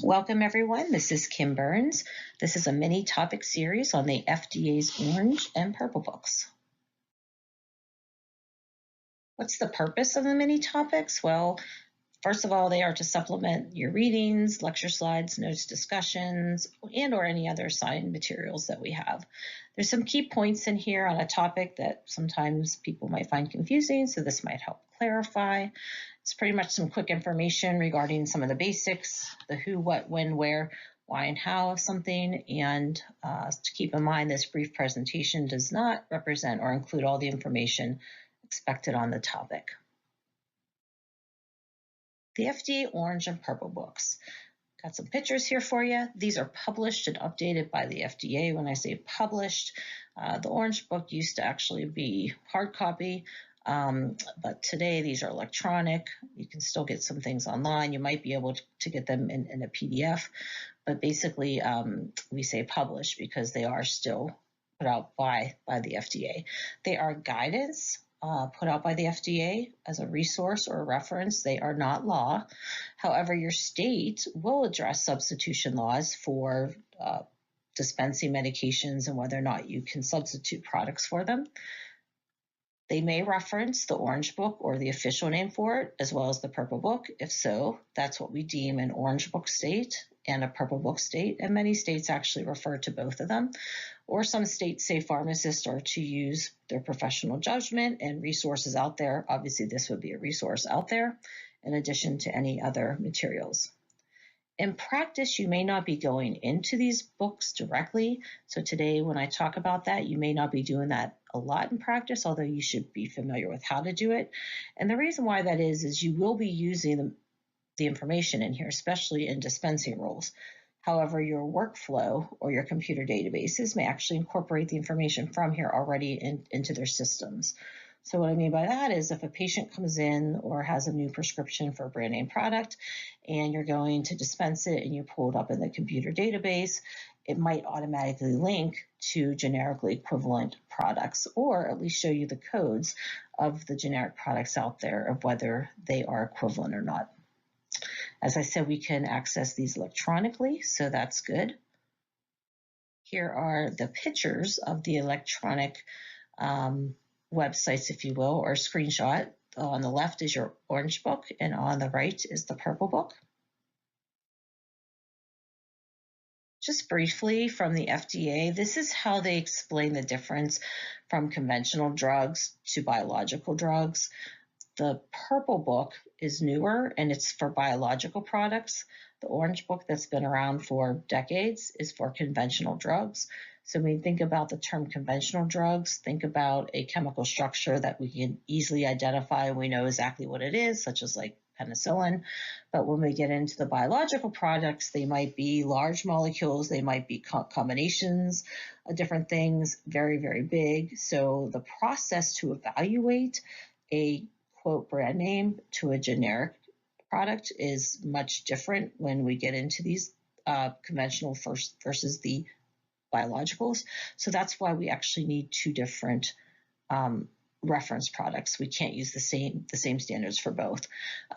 Welcome everyone, this is Kim Burns. This is a mini topic series on the FDA's Orange and Purple books. What's the purpose of the mini topics? Well, first of all, they are to supplement your readings, lecture slides, notes, discussions, and or any other assigned materials that we have. There's some key points in here on a topic that sometimes people might find confusing, so this might help clarify. It's pretty much some quick information regarding some of the basics, the who, what, when, where, why, and how of something. And to keep in mind, this brief presentation does not represent or include all the information expected on the topic. The FDA Orange and Purple books. Got some pictures here for you. These are published and updated by the FDA. When I say published, the Orange book used to actually be hard copy. But today these are electronic. You can still get some things online. You might be able to get them in a PDF, but basically we say published because they are still put out by the FDA. They are guidance put out by the FDA as a resource or a reference. They are not law. However, your state will address substitution laws for dispensing medications and whether or not you can substitute products for them. They may reference the Orange book or the official name for it, as well as the Purple book. If so, that's what we deem an Orange book state and a Purple book state, and many states actually refer to both of them. Or some states say pharmacists are to use their professional judgment and resources out there. Obviously, this would be a resource out there in addition to any other materials. In practice, you may not be going into these books directly. So today, when I talk about that, you may not be doing that a lot in practice, although you should be familiar with how to do it. And the reason why that is you will be using the information in here, especially in dispensing rules. However, your workflow or your computer databases may actually incorporate the information from here already into their systems. So what I mean by that is if a patient comes in or has a new prescription for a brand name product and you're going to dispense it and you pull it up in the computer database, it might automatically link to generically equivalent products or at least show you the codes of the generic products out there of whether they are equivalent or not. As I said, we can access these electronically, so that's good. Here are the pictures of the electronic websites, if you will, or screenshot. On the left is your Orange book, and on the right is the Purple book. Just briefly from the FDA, this is how they explain the difference from conventional drugs to biological drugs. The Purple book is newer and it's for biological products. The Orange book that's been around for decades is for conventional drugs. So when we think about the term conventional drugs, think about a chemical structure that we can easily identify and we know exactly what it is, such as like penicillin. But when we get into the biological products, they might be large molecules, they might be combinations of different things, very, very big. So the process to evaluate a quote brand name to a generic product is much different when we get into these conventional versus the biologicals. So that's why we actually need two different reference products. We can't use the same standards for both.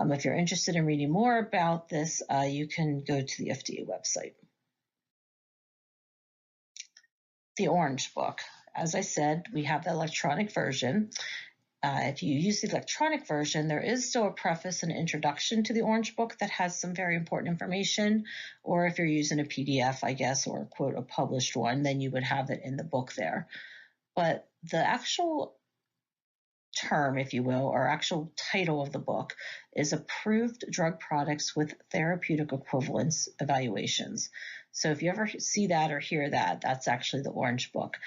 If you're interested in reading more about this, you can go to the FDA website. The Orange book. As I said, we have the electronic version. If you use the electronic version, there is still a preface and introduction to the Orange book that has some very important information. Or if you're using a PDF, I guess, or quote, a published one, then you would have it in the book there. But the actual term, if you will, or actual title of the book is Approved Drug Products with Therapeutic Equivalence Evaluations. So if you ever see that or hear that, that's actually the Orange book.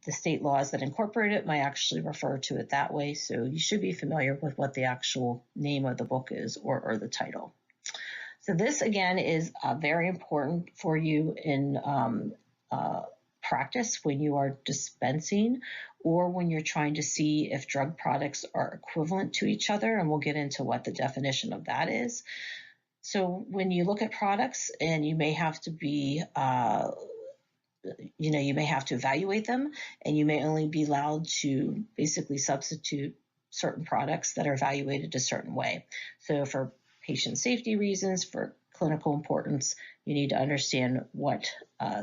The state laws that incorporate it might actually refer to it that way, so you should be familiar with what the actual name of the book is or the title. So this, again, is very important for you in practice when you are dispensing or when you're trying to see if drug products are equivalent to each other, and we'll get into what the definition of that is. So when you look at products, and you may have to be you may have to evaluate them, and you may only be allowed to basically substitute certain products that are evaluated a certain way. So for patient safety reasons, for clinical importance, you need to understand what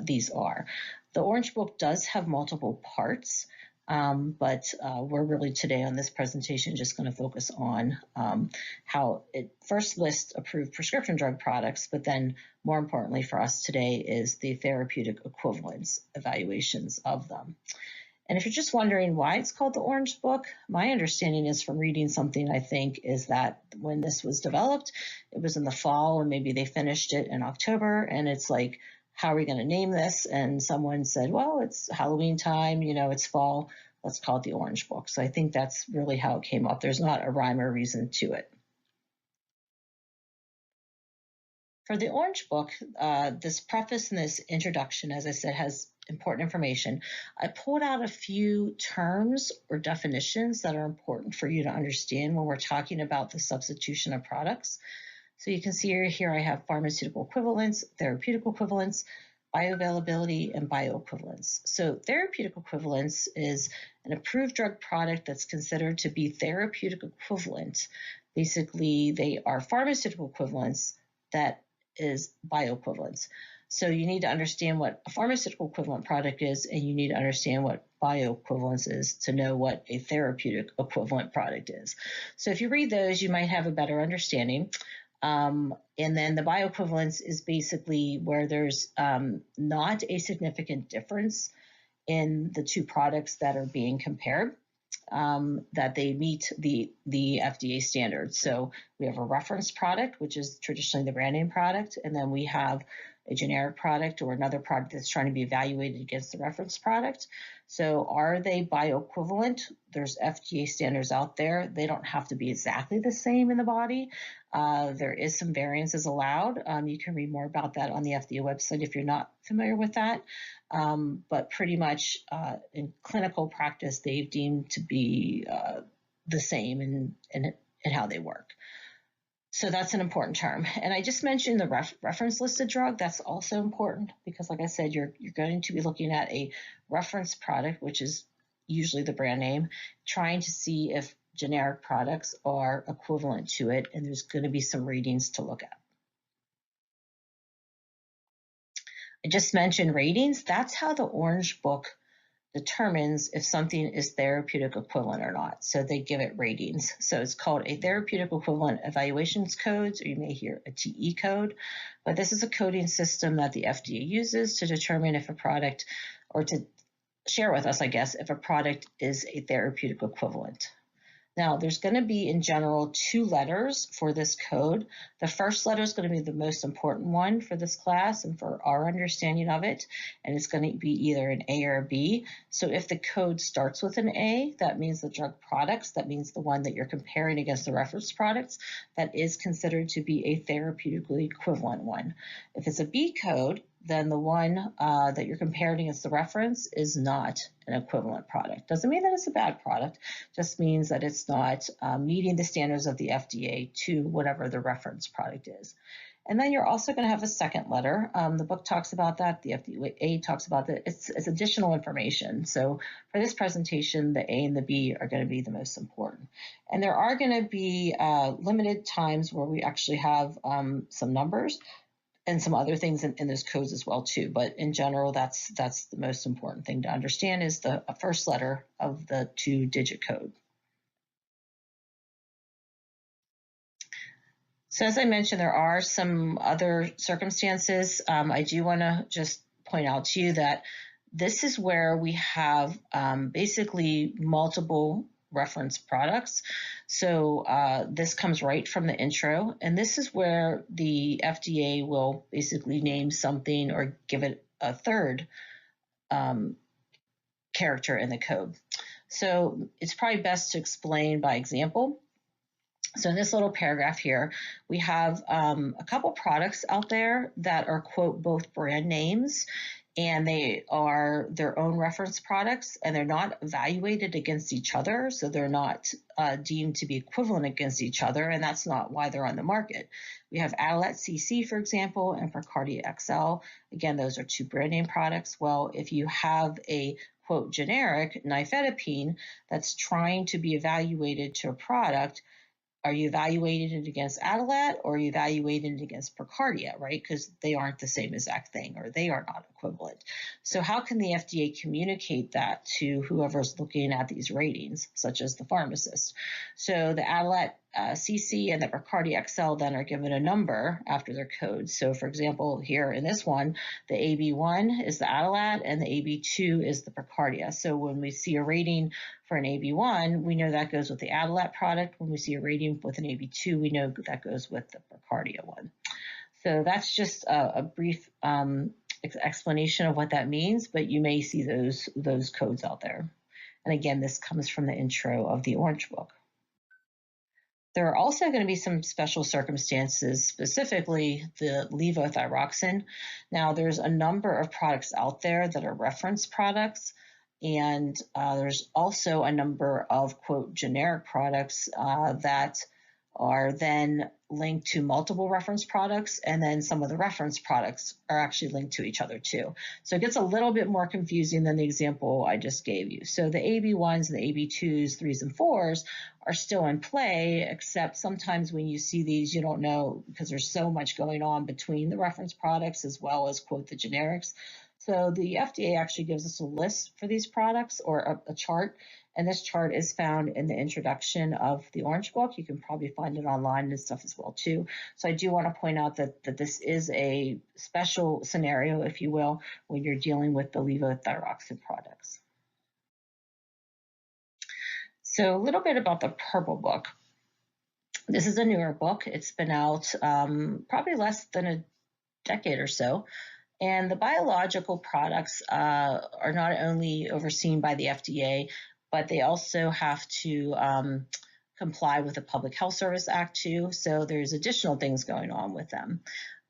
these are. The Orange Book does have multiple parts, but we're really today on this presentation just going to focus on how it first lists approved prescription drug products, but then more importantly for us today is the therapeutic equivalence evaluations of them. And if you're just wondering why it's called the Orange Book, my understanding is from reading something, I think, is that when this was developed, it was in the fall and maybe they finished it in October, and it's like, how are we going to name this? And someone said, well, it's Halloween time, you know, it's fall, let's call it the Orange Book. So I think that's really how it came up. There's not a rhyme or reason to it. For the Orange Book, this preface and this introduction, as I said, has important information. I pulled out a few terms or definitions that are important for you to understand when we're talking about the substitution of products. So you can see here I have pharmaceutical equivalence, therapeutic equivalence, bioavailability, and bioequivalence. So therapeutic equivalence is an approved drug product that's considered to be therapeutic equivalent. Basically, they are pharmaceutical equivalents that is bioequivalence. So you need to understand what a pharmaceutical equivalent product is, and you need to understand what bioequivalence is to know what a therapeutic equivalent product is. So if you read those, you might have a better understanding. And then the bioequivalence is basically where there's not a significant difference in the two products that are being compared, that they meet the FDA standards. So we have a reference product, which is traditionally the brand name product, and then we have a generic product or another product that's trying to be evaluated against the reference product. So are they bioequivalent? There's FDA standards out there. They don't have to be exactly the same in the body. There is some variances allowed. You can read more about that on the FDA website if you're not familiar with that. But pretty much in clinical practice, they've deemed to be the same in how they work. So that's an important term. And I just mentioned the reference listed drug. That's also important because, like I said, you're going to be looking at a reference product, which is usually the brand name, trying to see if generic products are equivalent to it, and there's going to be some ratings to look at. I just mentioned ratings. That's how the Orange Book determines if something is therapeutic equivalent or not. So they give it ratings. So it's called a therapeutic equivalent evaluations codes, or you may hear a TE code. But this is a coding system that the FDA uses to determine if a product, or to share with us, I guess, if a product is a therapeutic equivalent. Now, there's going to be, in general, 2 letters for this code. The first letter is going to be the most important one for this class and for our understanding of it, and it's going to be either an A or a B. So if the code starts with an A, that means the drug products, that means the one that you're comparing against the reference products, that is considered to be a therapeutically equivalent one. If it's a B code, then the one that you're comparing against the reference is not an equivalent product. Doesn't mean that it's a bad product, just means that it's not meeting the standards of the FDA to whatever the reference product is. And then you're also going to have a second letter. The book talks about that. The FDA talks about that. It's additional information. So for this presentation, the A and the B are going to be the most important. And there are going to be limited times where we actually have some numbers and some other things in those codes as well too. But in general, that's the most important thing to understand is the first letter of the 2-digit code. So as I mentioned, there are some other circumstances. I do want to just point out to you that this is where we have basically multiple reference products. So this comes right from the intro, and this is where the FDA will basically name something or give it a third character in the code. So it's probably best to explain by example. So in this little paragraph here, we have a couple products out there that are, quote, both brand names, and they are their own reference products, and they're not evaluated against each other, so they're not deemed to be equivalent against each other, and that's not why they're on the market. We have Adalat CC, for example, and Precardia XL. Again, those are 2 brand name products. Well, if you have a, quote, generic nifedipine that's trying to be evaluated to a product, are you evaluating it against Adalat or are you evaluating it against Precardia, right? Because they aren't the same exact thing, or they are not equivalent. So how can the FDA communicate that to whoever's looking at these ratings, such as the pharmacist? So the Adalat CC and the Precardia XL then are given a number after their codes. So for example, here in this one, the AB1 is the Adalat and the AB2 is the Precardia. So when we see a rating for an AB1, we know that goes with the Adalat product. When we see a rating with an AB2, we know that goes with the Precardia one. So that's just a brief explanation of what that means, but you may see those codes out there. And again, this comes from the intro of the Orange Book. There are also going to be some special circumstances, specifically the levothyroxine. Now, there's a number of products out there that are reference products, and there's also a number of, quote, generic products that are then linked to multiple reference products, and then some of the reference products are actually linked to each other too. So it gets a little bit more confusing than the example I just gave you. So the AB1s and the AB2s, 3s, and 4s are still in play, except sometimes when you see these, you don't know because there's so much going on between the reference products as well as, quote, the generics. So the FDA actually gives us a list for these products, or a chart, and this chart is found in the introduction of the Orange Book. You can probably find it online and stuff as well too. So I do want to point out that this is a special scenario, if you will, when you're dealing with the levothyroxine products. So a little bit about the Purple Book. This is a newer book. It's been out probably less than a decade or so. And the biological products are not only overseen by the FDA, but they also have to comply with the Public Health Service Act too. So there's additional things going on with them.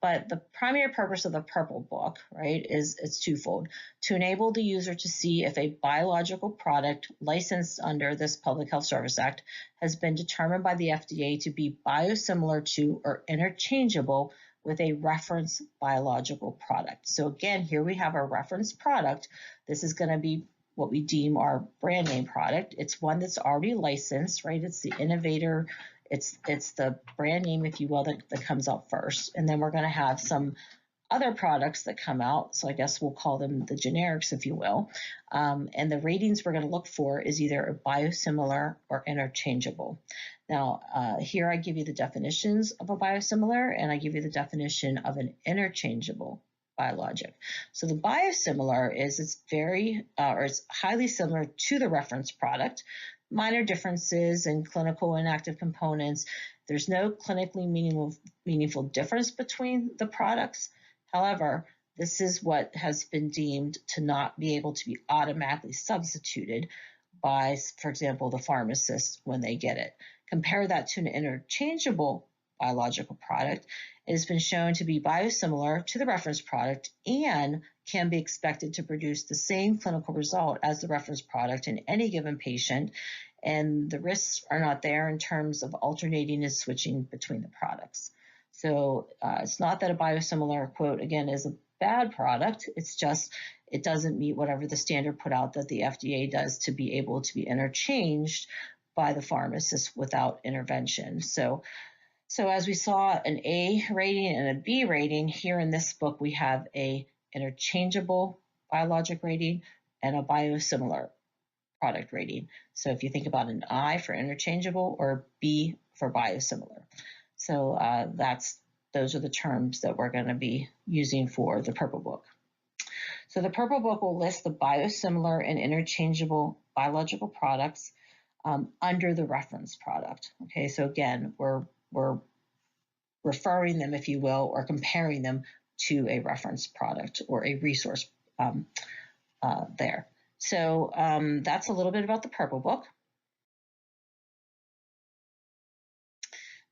But the primary purpose of the Purple Book, right, is it's twofold: to enable the user to see if a biological product licensed under this Public Health Service Act has been determined by the FDA to be biosimilar to or interchangeable with a reference biological product. So again, here we have our reference product. This is going to be what we deem our brand name product. It's one that's already licensed, right? It's the innovator. It's the brand name, if you will, that comes out first. And then we're going to have some other products that come out. So I guess we'll call them the generics, if you will. And the ratings we're going to look for is either a biosimilar or interchangeable. Now, here I give you the definitions of a biosimilar, and I give you the definition of an interchangeable biologic. So the biosimilar is it's highly similar to the reference product. Minor differences in clinical and active components. There's no clinically meaningful difference between the products. However, this is what has been deemed to not be able to be automatically substituted by, for example, the pharmacist when they get it. Compare that to an interchangeable biological product. It has been shown to be biosimilar to the reference product and can be expected to produce the same clinical result as the reference product in any given patient, and the risks are not there in terms of alternating and switching between the products. So it's not that a biosimilar, quote, again, is a bad product. It's just it doesn't meet whatever the standard put out that the FDA does to be able to be interchanged by the pharmacist without intervention. So as we saw an A rating and a B rating, here in this book we have a interchangeable biologic rating and a biosimilar product rating. So if you think about an I for interchangeable or B for biosimilar. So those are the terms that we're going to be using for the Purple Book. So the Purple Book will list the biosimilar and interchangeable biological products under the reference product. Okay, so again, we're referring them, if you will, or comparing them to a reference product or a resource there. So that's a little bit about the Purple Book.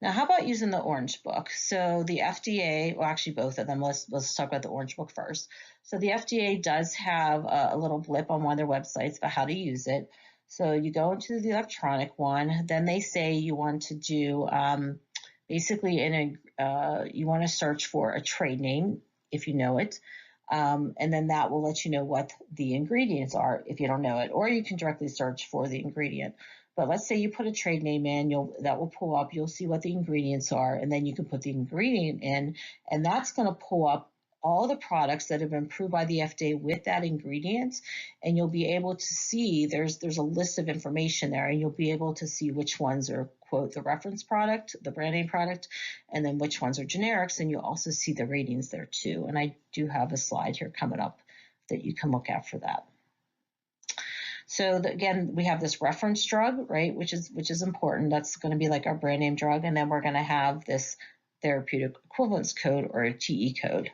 Now, how about using the Orange Book? So the FDA, well, actually both of them. Let's talk about the Orange Book first. So the FDA does have a little blip on one of their websites about how to use it. So you go into the electronic one, then they say you want to do basically you want to search for a trade name if you know it. And then that will let you know what the ingredients are if you don't know it, or you can directly search for the ingredient. But let's say you put a trade name in, that will pull up. You'll see what the ingredients are, and then you can put the ingredient in, and that's going to pull up all the products that have been approved by the FDA with that ingredient, and you'll be able to see there's a list of information there, and you'll be able to see which ones are, quote, the reference product, the brand name product, and then which ones are generics, and you'll also see the ratings there too. And I do have a slide here coming up that you can look at for that. So again, we have this reference drug, right, which is important. That's going to be like our brand name drug, and then we're going to have this therapeutic equivalence code, or a TE code.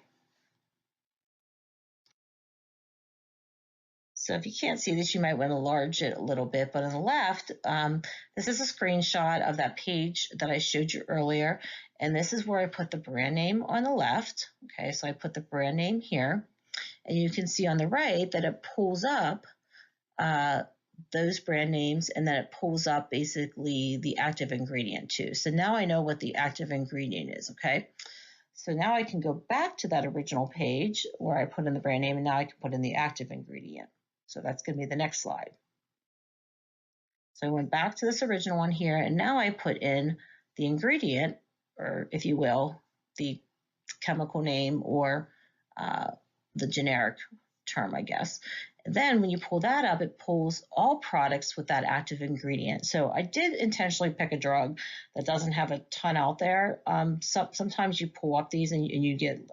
So if you can't see this, you might want to enlarge it a little bit, but on the left, this is a screenshot of that page that I showed you earlier, and this is where I put the brand name on the left. Okay, so I put the brand name here, and you can see on the right that it pulls up those brand names, and then it pulls up basically the active ingredient too. So now I know what the active ingredient is, okay? So now I can go back to that original page where I put in the brand name, and now I can put in the active ingredient. So that's going to be the next slide. So I went back to this original one here, and now I put in the ingredient, or if you will, the chemical name, or the generic term, I guess. And then when you pull that up, it pulls all products with that active ingredient. So I did intentionally pick a drug that doesn't have a ton out there. Sometimes you pull up these and you get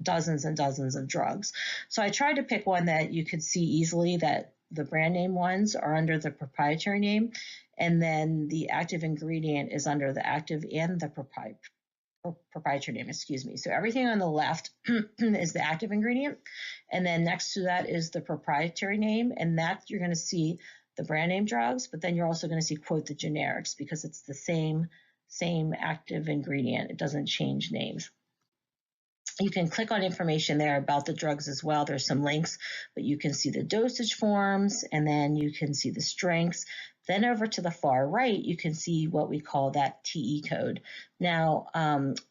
dozens and dozens of drugs. So I tried to pick one that you could see easily that the brand name ones are under the proprietary name, and then the active ingredient is under the active and the proprietary name, excuse me. So everything on the left is the active ingredient, and then next to that is the proprietary name, and that you're going to see the brand name drugs, but then you're also going to see, quote, the generics, because it's the same active ingredient. It doesn't change names. You can click on information there about the drugs as well. There's some links, but you can see the dosage forms, and then you can see the strengths. Then over to the far right, you can see what we call that TE code. Now,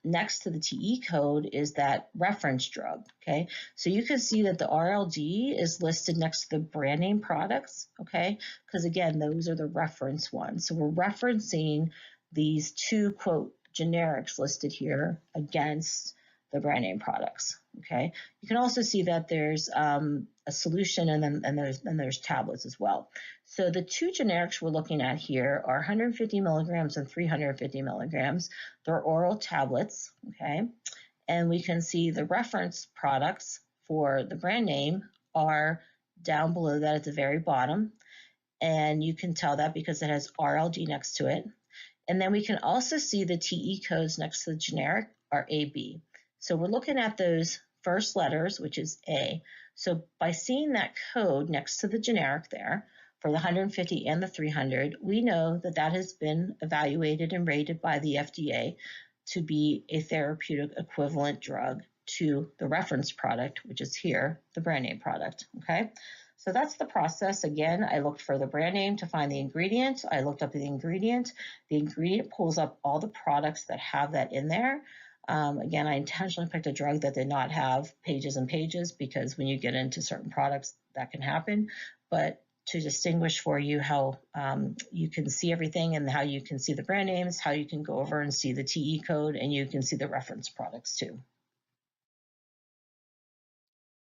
next to the TE code is that reference drug, okay? So you can see that the RLD is listed next to the brand name products, okay? Because again, those are the reference ones. So we're referencing these two, quote, generics listed here against the brand name products, okay? You can also see that there's a solution, and there's tablets as well. So the two generics we're looking at here are 150 milligrams and 350 milligrams. They're oral tablets, okay? And we can see the reference products for the brand name are down below that at the very bottom. And you can tell that because it has RLD next to it. And then we can also see the TE codes next to the generic are AB. So we're looking at those first letters, which is A. So by seeing that code next to the generic there for the 150 and the 300, we know that that has been evaluated and rated by the FDA to be a therapeutic equivalent drug to the reference product, which is here, the brand name product, okay? So that's the process. Again, I looked for the brand name to find the ingredient. I looked up the ingredient. The ingredient pulls up all the products that have that in there. Again, I intentionally picked a drug that did not have pages and pages, because when you get into certain products, that can happen. But to distinguish for you how you can see everything, and how you can see the brand names, how you can go over and see the TE code, and you can see the reference products too.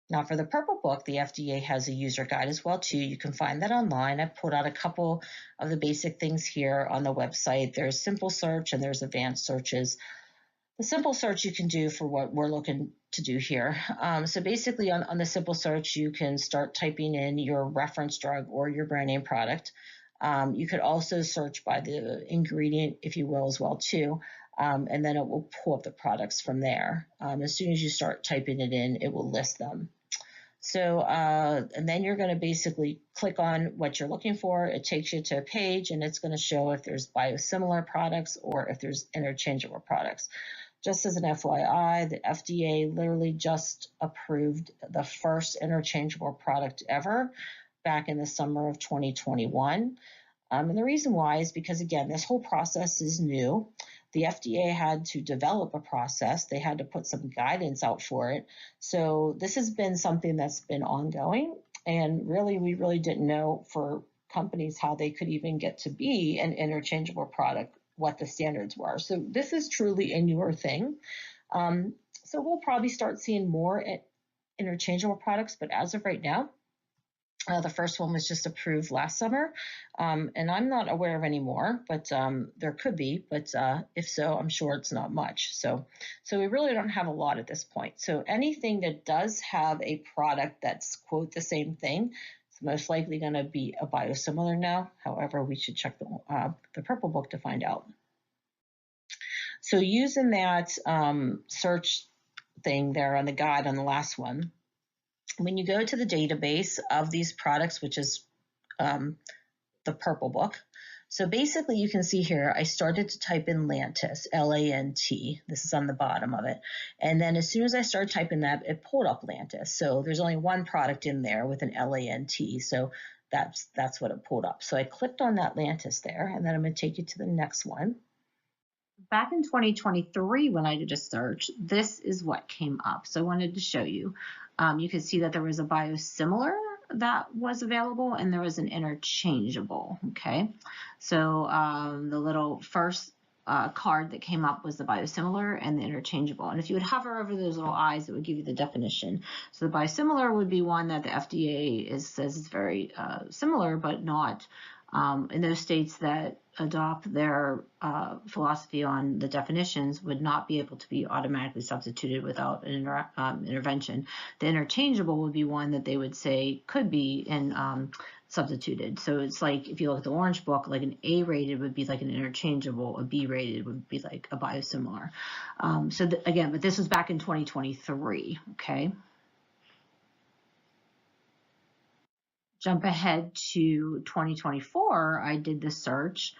Now for the Purple Book, the FDA has a user guide as well too. You can find that online. I pulled out a couple of the basic things here on the website. There's simple search and there's advanced searches. The simple search you can do for what we're looking to do here. So basically on the simple search, you can start typing in your reference drug or your brand name product. You could also search by the ingredient, if you will, as well too. And then it will pull up the products from there. As soon as you start typing it in, it will list them. So, and then you're going to basically click on what you're looking for. It takes you to a page, and it's going to show if there's biosimilar products or if there's interchangeable products. Just as an FYI, the FDA literally just approved the first interchangeable product ever back in the summer of 2021. And the reason why is because, again, this whole process is new. The FDA had to develop a process. They had to put some guidance out for it. So this has been something that's been ongoing. And really, we really didn't know for companies how they could even get to be an interchangeable product, what the standards were. So this is truly a newer thing. So we'll probably start seeing more interchangeable products, but as of right now, the first one was just approved last summer, and I'm not aware of any more, but there could be, but if so, I'm sure it's not much. So we really don't have a lot at this point. So anything that does have a product that's, quote, the same thing, it's most likely going to be a biosimilar now. However, we should check the Purple Book to find out. So using that search thing there on the guide on the last one, when you go to the database of these products, which is the Purple Book, so basically you can see here, I started to type in Lantus, L-A-N-T. This is on the bottom of it. And then as soon as I started typing that, it pulled up Lantus. So there's only one product in there with an L-A-N-T. So that's what it pulled up. So I clicked on that Lantus there, and then I'm going to take you to the next one. Back in 2023, when I did a search, this is what came up. So I wanted to show you. You can see that there was a biosimilar that was available, and there was an interchangeable, okay? So the little first card that came up was the biosimilar and the interchangeable. And if you would hover over those little eyes, it would give you the definition. So the biosimilar would be one that the FDA says is very similar, but not in those states that adopt their philosophy on the definitions would not be able to be automatically substituted without an intervention. The interchangeable would be one that they would say could be substituted. So it's like, if you look at the Orange Book, like an A rated would be like an interchangeable, a B rated would be like a biosimilar. Again, but this was back in 2023, okay? Jump ahead to 2024, I did the search.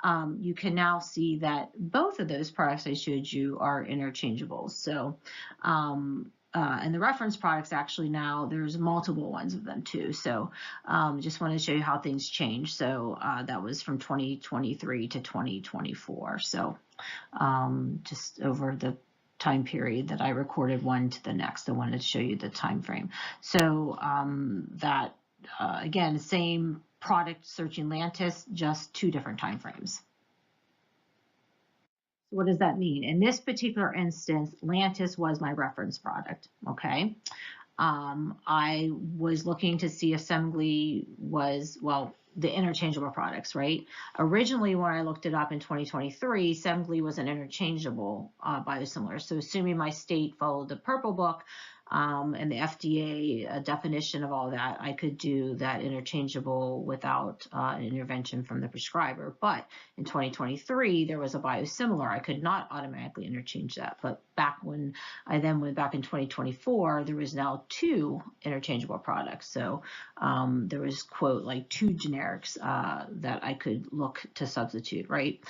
You can now see that both of those products I showed you are interchangeable. So, and the reference products actually now, there's multiple ones of them too. So just wanted to show you how things change. So that was from 2023 to 2024. So just over the time period that I recorded one to the next, I wanted to show you the time frame. So again, same product searching Lantus, just two different time frames. So what does that mean? In this particular instance, Lantus was my reference product, okay? I was looking to see if Semglee was, well, the interchangeable products, right? Originally, when I looked it up in 2023, Semglee was an interchangeable biosimilar. So assuming my state followed the Purple Book, and the FDA definition of all that, I could do that interchangeable without an intervention from the prescriber. But in 2023, there was a biosimilar. I could not automatically interchange that. But back when I then went back in 2024, there was now two interchangeable products. So there was, quote, like two generics that I could look to substitute, right?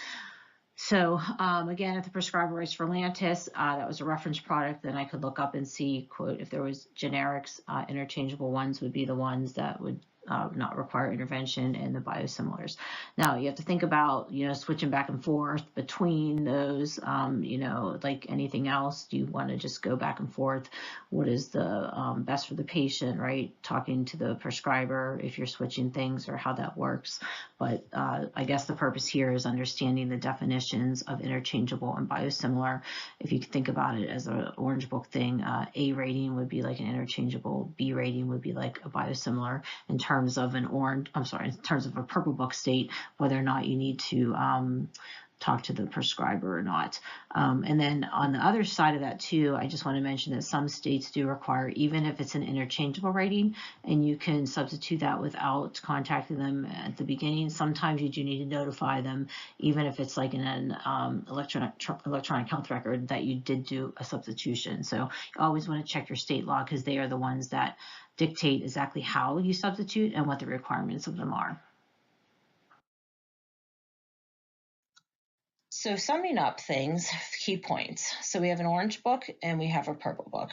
So again, if the prescriber writes for Lantus, that was a reference product, then I could look up and see, quote, if there was generics, interchangeable ones would be the ones that would not require intervention, and the biosimilars. Now you have to think about, switching back and forth between those, like anything else. Do you want to just go back and forth? What is the best for the patient, right? Talking to the prescriber if you're switching things, or how that works. But I guess the purpose here is understanding the definitions of interchangeable and biosimilar. If you think about it as an Orange Book thing, A rating would be like an interchangeable, B rating would be like a biosimilar. In terms of in terms of a Purple Book state, whether or not you need to talk to the prescriber or not. And then on the other side of that too, I just want to mention that some states do require, even if it's an interchangeable rating, and you can substitute that without contacting them at the beginning. Sometimes you do need to notify them, even if it's like in an electronic health record, that you did do a substitution. So you always want to check your state law, because they are the ones that dictate exactly how you substitute and what the requirements of them are. So summing up things, key points. So we have an Orange Book and we have a Purple Book.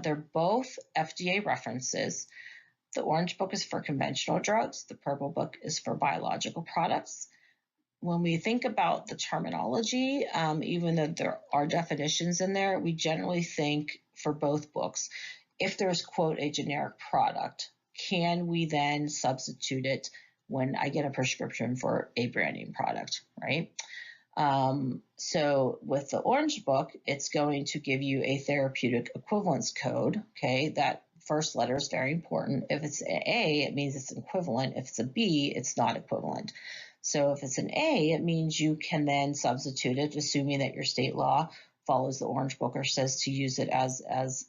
They're both FDA references. The Orange Book is for conventional drugs. The Purple Book is for biological products. When we think about the terminology, even though there are definitions in there, we generally think for both books, if there's, quote, a generic product, can we then substitute it when I get a prescription for a brand name product, right? So with the Orange Book, it's going to give you a therapeutic equivalence code. Okay, that first letter is very important. If it's an A, it means it's equivalent. If it's a B, it's not equivalent. So if it's an A, it means you can then substitute it, assuming that your state law follows the Orange Book or says to use it as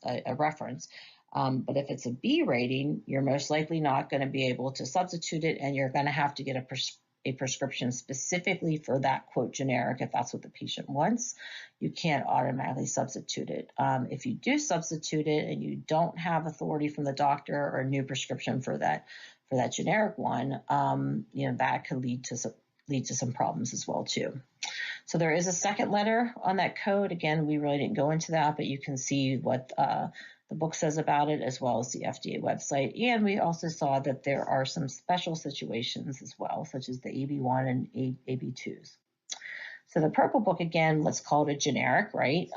a reference. But if it's a B rating, you're most likely not going to be able to substitute it, and you're going to have to get a prescription specifically for that quote generic if that's what the patient wants. You can't automatically substitute it. If you do substitute it and you don't have authority from the doctor or a new prescription for that generic one, that could lead to some problems as well too. So there is a second letter on that code. Again, we really didn't go into that, but you can see what the book says about it, as well as the FDA website. And we also saw that there are some special situations as well, such as the AB1 and AB2s. So the Purple Book, again, let's call it a generic, right?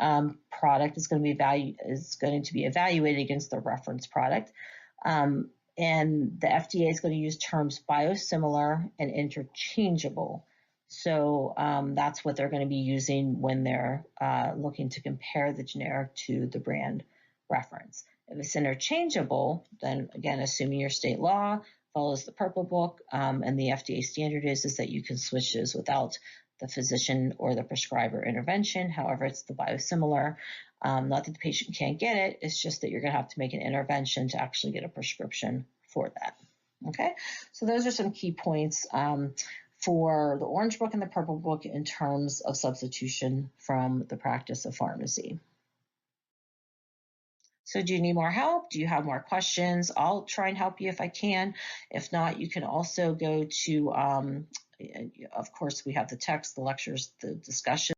Product is going to be evaluated against the reference product. And the FDA is going to use terms biosimilar and interchangeable. So that's what they're going to be using when they're looking to compare the generic to the brand reference. If it's interchangeable, then again, assuming your state law follows the Purple Book, and the FDA standard is that you can switch those without the physician or the prescriber intervention. However, it's the biosimilar. Not that the patient can't get it, it's just that you're going to have to make an intervention to actually get a prescription for that. Okay, so those are some key points for the Orange Book and the Purple Book in terms of substitution from the practice of pharmacy. So do you need more help? Do you have more questions? I'll try and help you if I can. If not, you can also go to, of course, we have the text, the lectures, the discussion.